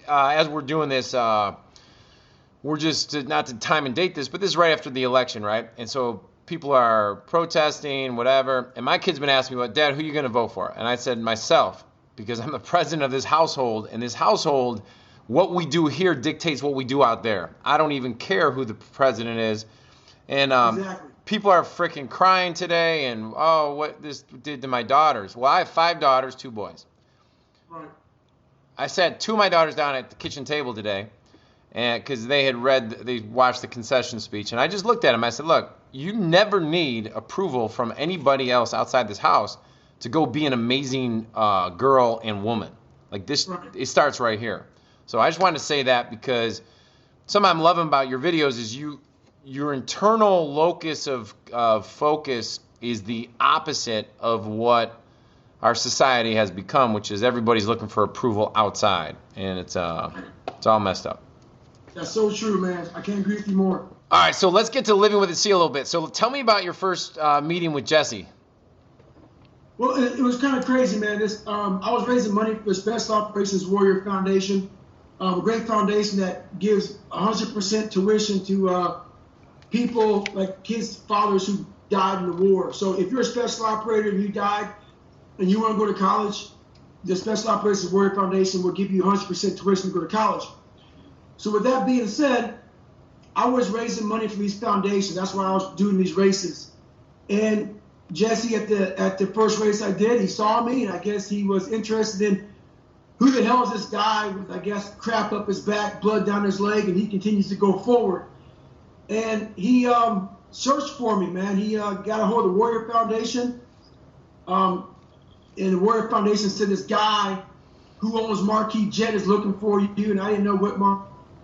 as we're doing this, we're just, not to time and date this, but this is right after the election, right? And so people are protesting, whatever. And my kid's been asking me, well, Dad, who are you going to vote for? And I said, myself, because I'm the president of this household. And this household, what we do here dictates what we do out there. I don't even care who the president is. And Exactly. people are freaking crying today and, oh, what this did to my daughters. Well, I have 5 daughters, 2 boys. Right. I sat 2 of my daughters down at the kitchen table today, and because they watched the concession speech, and I just looked at them. I said, "Look, you never need approval from anybody else outside this house to go be an amazing girl and woman. Like this, Right. It starts right here." So I just wanted to say that because something I'm loving about your videos is your internal locus of focus is the opposite of what our society has become, which is everybody's looking for approval outside, and it's all messed up. That's so true, man. I can't agree with you more. All right, so let's get to living with the sea a little bit. So tell me about your first meeting with Jesse. Well, it was kind of crazy, man. I was raising money for the Special Operations Warrior Foundation, a great foundation that gives 100% tuition to people like kids' fathers who died in the war. So if you're a special operator and you died and you want to go to college, the Special Operations Warrior Foundation will give you 100% tuition to go to college. So with that being said, I was raising money for these foundations. That's why I was doing these races. And Jesse, at the first race I did, he saw me, and I guess he was interested in who the hell is this guy with, I guess, crap up his back, blood down his leg, and he continues to go forward. And he searched for me, man. He got a hold of the Warrior Foundation, And the Warrior Foundation said this guy who owns Marquis Jet is looking for you, and I didn't know what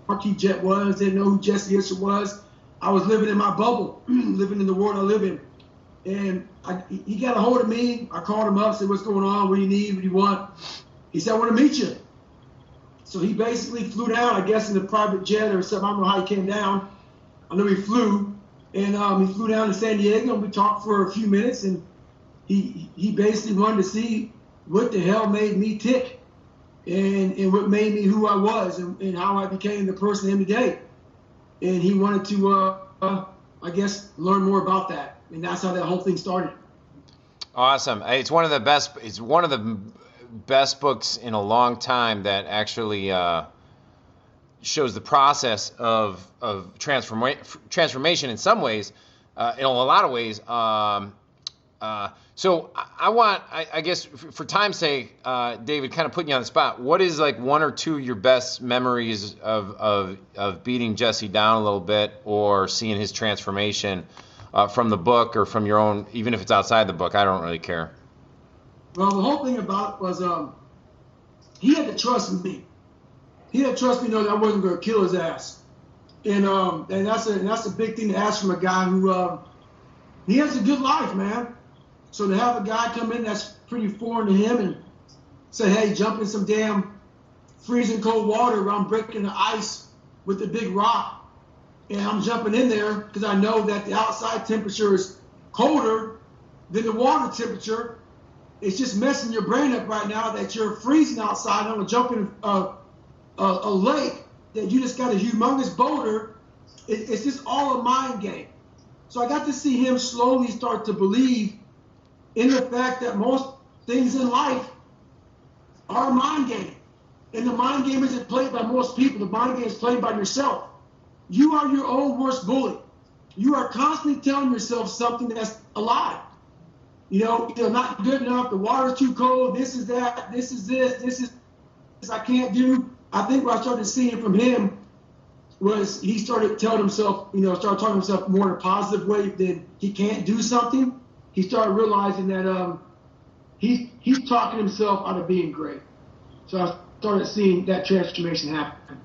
Marquis Jet was, didn't know who Jesse Isher was. I was living in my bubble, living in the world I live in. And he got a hold of me. I called him up, said, what's going on? What do you need? What do you want? He said, I want to meet you. So he basically flew down, I guess, in a private jet or something. I don't know how he came down. I know he flew. And he flew down to San Diego, and we talked for a few minutes. And he basically wanted to see what the hell made me tick and what made me who I was and how I became the person I am today. And he wanted to, I guess, learn more about that. And that's how that whole thing started. Awesome. It's one of the best. It's one of the best books in a long time that actually shows the process of transformation in some ways, in a lot of ways. So I guess for time's sake, David, kind of putting you on the spot. What is like one or two of your best memories of beating Jesse down a little bit or seeing his transformation from the book or from your own, even if it's outside the book? I don't really care. Well, the whole thing about it was he had to trust me. He had to trust me to know that I wasn't going to kill his ass. And that's a big thing to ask from a guy who he has a good life, man. So to have a guy come in that's pretty foreign to him and say, hey, jump in some damn freezing cold water where I'm breaking the ice with a big rock, and I'm jumping in there because I know that the outside temperature is colder than the water temperature. It's just messing your brain up right now that you're freezing outside on a jumping a lake that you just got a humongous boulder. It's just all a mind game. So I got to see him slowly start to believe in the fact that most things in life are a mind game. And the mind game isn't played by most people. The mind game is played by yourself. You are your own worst bully. You are constantly telling yourself something that's a lie. You're not good enough, the water's too cold, this is that, this is this I can't do. I think what I started seeing from him was he started telling himself, started talking to himself more in a positive way than he can't do something. He started realizing that he's talking himself out of being great. So I started seeing that transformation happen.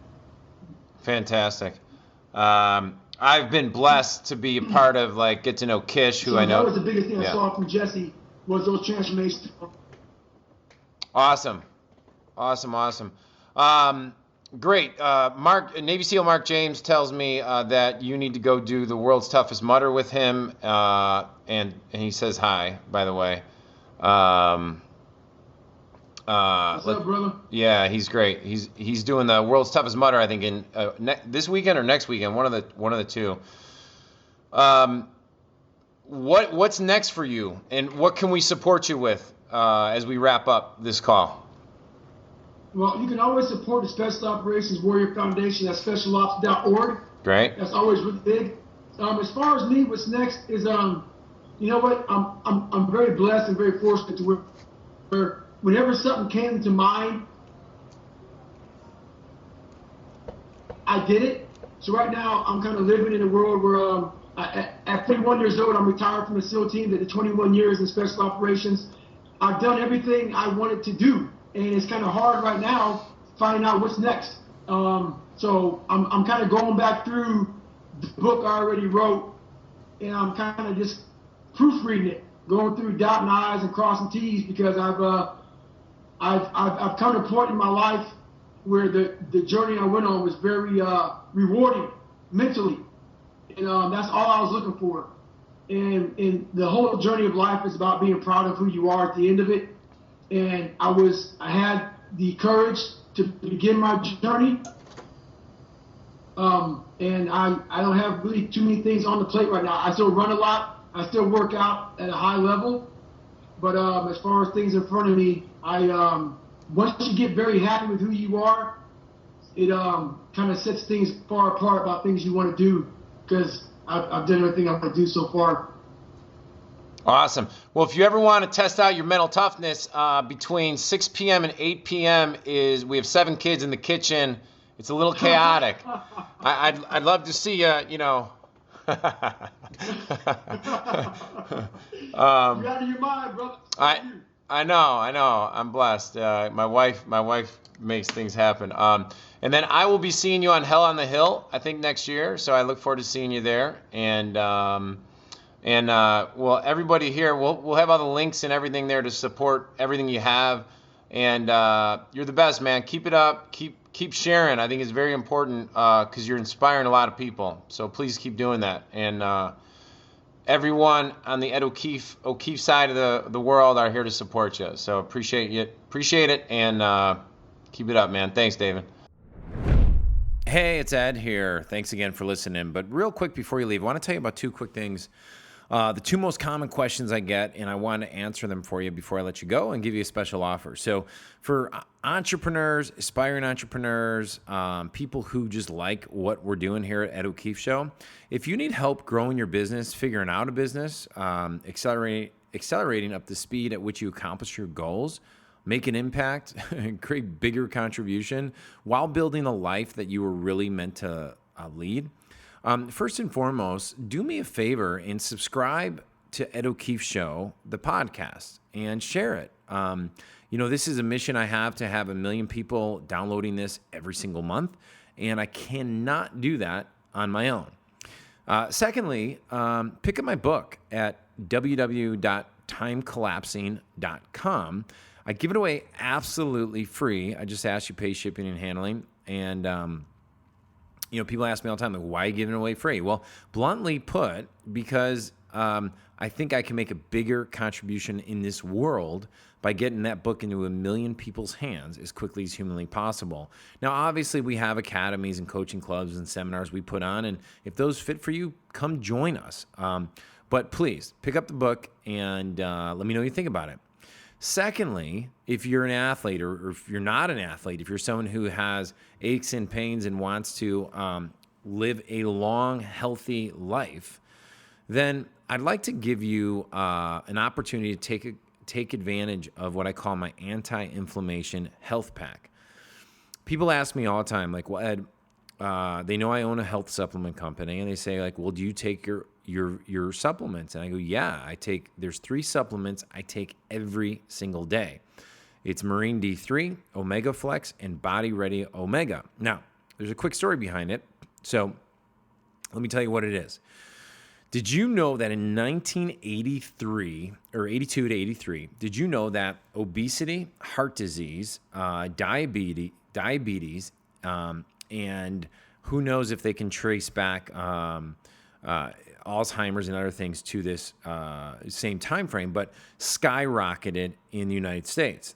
Fantastic. I've been blessed to be a part of, get to know Kish, who I know. That was the biggest thing I saw from Jesse was those transformations. Awesome. Great. Navy SEAL Mark James tells me that you need to go do the world's toughest mutter with him, and he says hi, by the way. What's up, brother? Yeah, he's great. He's doing the world's toughest mutter, I think, in this weekend or next weekend, one of the two. What's next for you, and what can we support you with as we wrap up this call? Well, you can always support the Special Operations Warrior Foundation at specialops.org. Great. That's always really big. As far as me, what's next is, you know what? I'm very blessed and very fortunate to where whenever something came to mind, I did it. So right now, I'm kind of living in a world where at 31 years old, I'm retired from the SEAL team. Did 21 years in Special Operations. I've done everything I wanted to do. And it's kind of hard right now finding out what's next. So I'm kind of going back through the book I already wrote, and I'm kind of just proofreading it, going through dotting I's and crossing T's because I've come to a point in my life where the journey I went on was very rewarding mentally, and that's all I was looking for. And the whole journey of life is about being proud of who you are at the end of it. And I had the courage to begin my journey. And I don't have really too many things on the plate right now. I still run a lot. I still work out at a high level. But as far as things in front of me, once you get very happy with who you are, it kind of sets things far apart about things you want to do because I've done everything I want to do so far. Awesome. Well, if you ever want to test out your mental toughness, between 6 p.m. and 8 p.m. we have 7 kids in the kitchen. It's a little chaotic. I'd love to see you, You're out of your mind, brother. I know. I'm blessed. My wife makes things happen. And then I will be seeing you on Hell on the Hill, I think next year. So I look forward to seeing you there. And well, everybody here, we'll have all the links and everything there to support everything you have. And you're the best, man. Keep it up. Keep sharing. I think it's very important because you're inspiring a lot of people. So please keep doing that. And everyone on the Ed O'Keefe side of the world are here to support you. So appreciate it, and keep it up, man. Thanks, David. Hey, it's Ed here. Thanks again for listening. But real quick before you leave, I want to tell you about two quick things. The two most common questions I get, and I want to answer them for you before I let you go and give you a special offer. So for entrepreneurs, aspiring entrepreneurs, people who just like what we're doing here at Ed O'Keefe Show, if you need help growing your business, figuring out a business, accelerating up the speed at which you accomplish your goals, make an impact, and create bigger contribution while building the life that you were really meant to lead, first and foremost, do me a favor and subscribe to Ed O'Keefe Show, the podcast, and share it. This is a mission I have to have 1 million people downloading this every single month, and I cannot do that on my own. Secondly, pick up my book at www.timecollapsing.com. I give it away absolutely free. I just ask you pay shipping and handling, and people ask me all the time, like, why are you giving it away free? Well, bluntly put, because I think I can make a bigger contribution in this world by getting that book into 1 million people's hands as quickly as humanly possible. Now, obviously, we have academies and coaching clubs and seminars we put on, and if those fit for you, come join us. But please, pick up the book and let me know what you think about it. Secondly, if you're an athlete or if you're not an athlete, if you're someone who has aches and pains and wants to live a long, healthy life, then I'd like to give you an opportunity to take advantage of what I call my anti-inflammation health pack. People ask me all the time, like, well, Ed, they know I own a health supplement company, and they say, like, well, do you take your supplements? And I go, yeah, there's 3 supplements I take every single day. It's Marine D3, Omega Flex, and Body Ready Omega. Now, there's a quick story behind it. So let me tell you what it is. Did you know that in 1983, or 82 to 83, did you know that obesity, heart disease, diabetes, and who knows if they can trace back Alzheimer's and other things to this same time frame, but skyrocketed in the United States.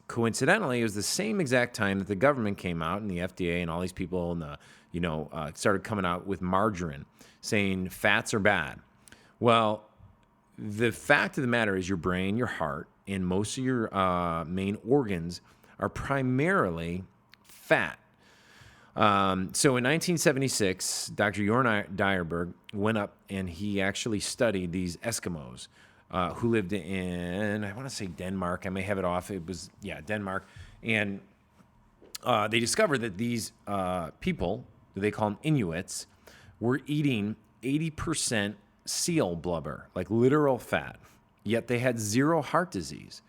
Coincidentally, it was the same exact time that the government came out and the FDA and all these people and started coming out with margarine, saying fats are bad. Well, the fact of the matter is your brain, your heart, and most of your main organs are primarily fat. So in 1976, Dr. Jorn Dyerberg went up and he actually studied these Eskimos who lived in, I want to say Denmark. I may have it off. It was, Denmark. And they discovered that these people, they call them Inuits, were eating 80% seal blubber, like literal fat, yet they had 0 heart disease.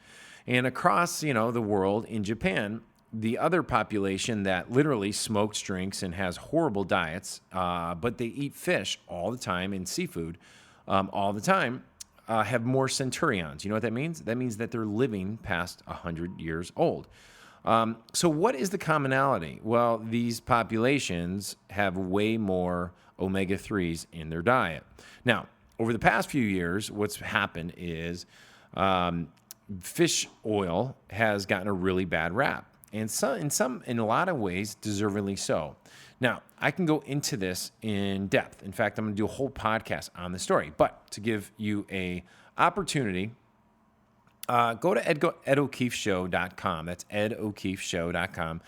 And across, the world in Japan, the other population that literally smokes, drinks, and has horrible diets, but they eat fish all the time and seafood all the time, have more centurions. You know what that means? That means that they're living past 100 years old. So what is the commonality? Well, these populations have way more omega-3s in their diet. Now, over the past few years, what's happened is fish oil has gotten a really bad rap. And in a lot of ways, deservedly so. Now, I can go into this in depth. In fact, I'm going to do a whole podcast on the story. But to give you a opportunity, go to edokeefeshow.com. That's edokeefeshow.com.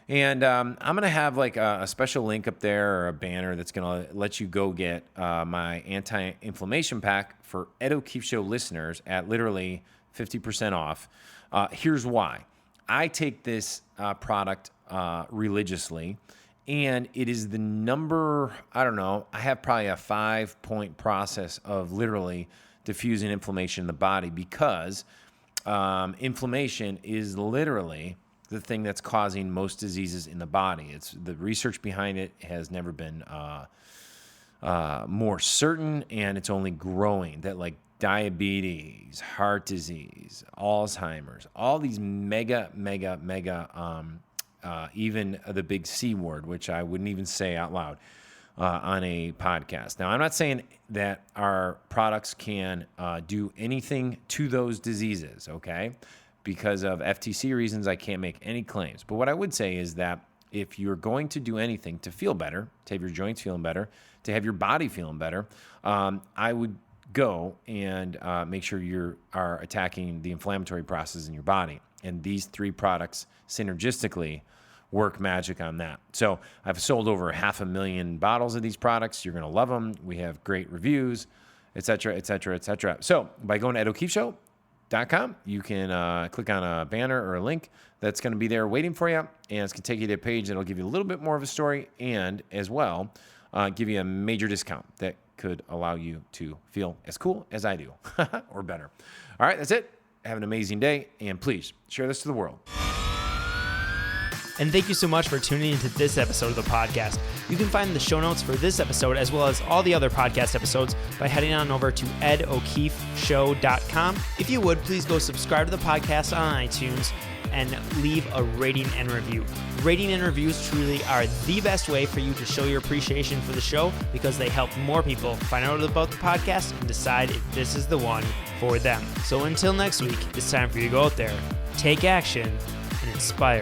And I'm going to have like a special link up there or a banner that's going to let you go get my anti-inflammation pack for Ed O'Keefe Show listeners at literally 50% off. Here's why. I take this product religiously, And it is the number, I don't know, I have probably a 5-point process of literally diffusing inflammation in the body, because inflammation is literally the thing that's causing most diseases in the body. It's the research behind it has never been more certain, and it's only growing. That like diabetes, heart disease, Alzheimer's, all these mega, even the big C word, which I wouldn't even say out loud on a podcast. Now, I'm not saying that our products can do anything to those diseases, okay? Because of FTC reasons, I can't make any claims. But what I would say is that if you're going to do anything to feel better, to have your joints feeling better, to have your body feeling better, I would go and make sure you are attacking the inflammatory process in your body. And these 3 products synergistically work magic on that. So I've sold over 500,000 bottles of these products. You're going to love them. We have great reviews, et cetera, et cetera, et cetera. So by going to EdO'KeefeShow.com, you can click on a banner or a link that's going to be there waiting for you, and it's going to take you to a page that'll give you a little bit more of a story, and as well give you a major discount that could allow you to feel as cool as I do, or better. All right, that's it. Have an amazing day, and please share this to the world. And thank you so much for tuning into this episode of the podcast. You can find the show notes for this episode as well as all the other podcast episodes by heading on over to EdO'KeefeShow.com. If you would, please go subscribe to the podcast on iTunes and leave a rating and review. Rating and reviews truly are the best way for you to show your appreciation for the show, because they help more people find out about the podcast and decide if this is the one for them. So until next week, it's time for you to go out there, take action, and inspire.